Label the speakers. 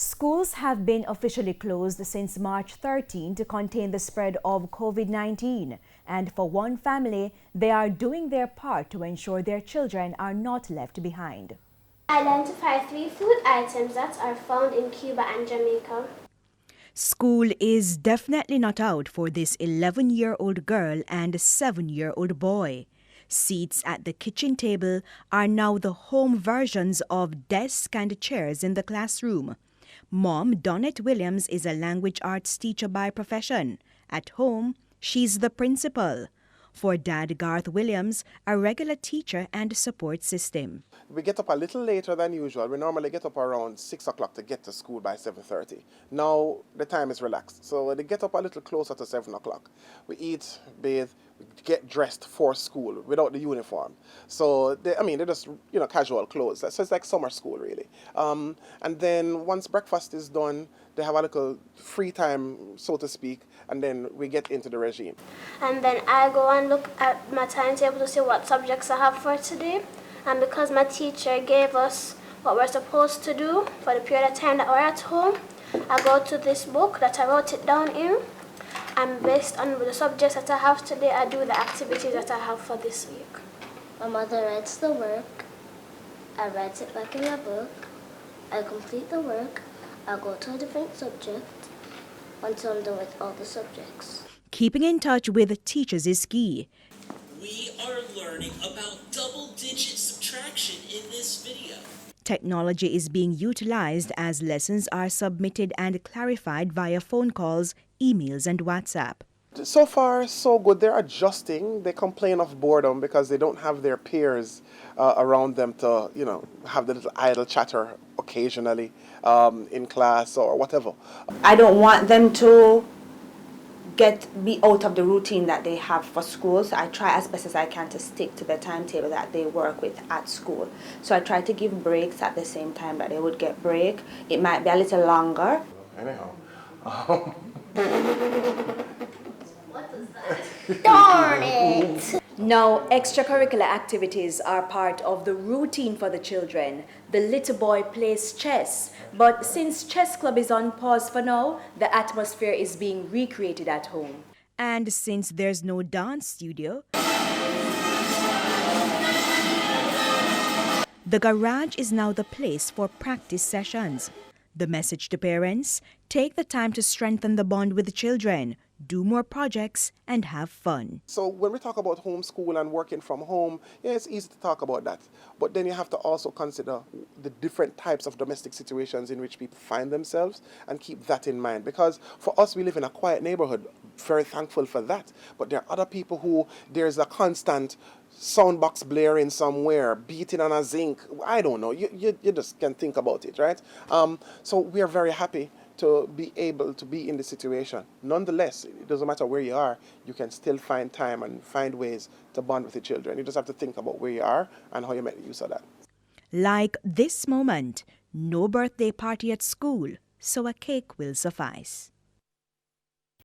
Speaker 1: Schools have been officially closed since March 13 to contain the spread of COVID-19. And for one family, they are doing their part to ensure their children are not left behind.
Speaker 2: Identify 3 food items that are found in Cuba and Jamaica.
Speaker 1: School is definitely not out for this 11-year-old girl and 7-year-old boy. Seats at the kitchen table are now the home versions of desks and chairs in the classroom. Mom, Donette Williams, is a language arts teacher by profession. At home, she's the principal. For Dad, Garth Williams, a regular teacher and support system.
Speaker 3: We get up a little later than usual. We normally get up around 6 o'clock to get to school by 7:30. Now the time is relaxed, so they get up a little closer to 7 o'clock. We eat, bathe, we get dressed for school without the uniform. So they're just casual clothes. So it's like summer school really. And then once breakfast is done, they have a little free time, so to speak, and then we get into the regime.
Speaker 2: And then I go and look at my timetable to see what subjects I have for today. And because my teacher gave us what we're supposed to do for the period of time that we're at home, I go to this book that I wrote it down in. And based on the subjects that I have today, I do the activities that I have for this week.
Speaker 4: My mother writes the work. I write it like in a book. I complete the work. I go to a different subject until I'm done with all the subjects.
Speaker 1: Keeping in touch with teachers is key.
Speaker 5: We are learning about double-digit subtraction in this video.
Speaker 1: Technology is being utilized as lessons are submitted and clarified via phone calls, emails, and WhatsApp.
Speaker 3: So far, so good. They're adjusting. They complain of boredom because they don't have their peers around them to, have the little idle chatter occasionally in class or whatever.
Speaker 6: I don't want them to be out of the routine that they have for school, so I try as best as I can to stick to the timetable that they work with at school. So I try to give breaks at the same time that they would get break. It might be a little longer.
Speaker 3: Anyhow.
Speaker 2: Darn it!
Speaker 1: Now, extracurricular activities are part of the routine for the children. The little boy plays chess, but since chess club is on pause for now, the atmosphere is being recreated at home. And since there's no dance studio, the garage is now the place for practice sessions. The message to parents: take the time to strengthen the bond with the children, do more projects, and have fun.
Speaker 3: So when we talk about homeschool and working from home, it's easy to talk about that. But then you have to also consider the different types of domestic situations in which people find themselves and keep that in mind. Because for us, we live in a quiet neighborhood, very thankful for that. But there are other people who there's a constant soundbox blaring somewhere, beating on a zinc. I don't know. You just can think about it, right? So we are very happy to be able to be in the situation. Nonetheless, it doesn't matter where you are, you can still find time and find ways to bond with the children. You just have to think about where you are and how you make use of that.
Speaker 1: Like this moment, no birthday party at school, so a cake will suffice.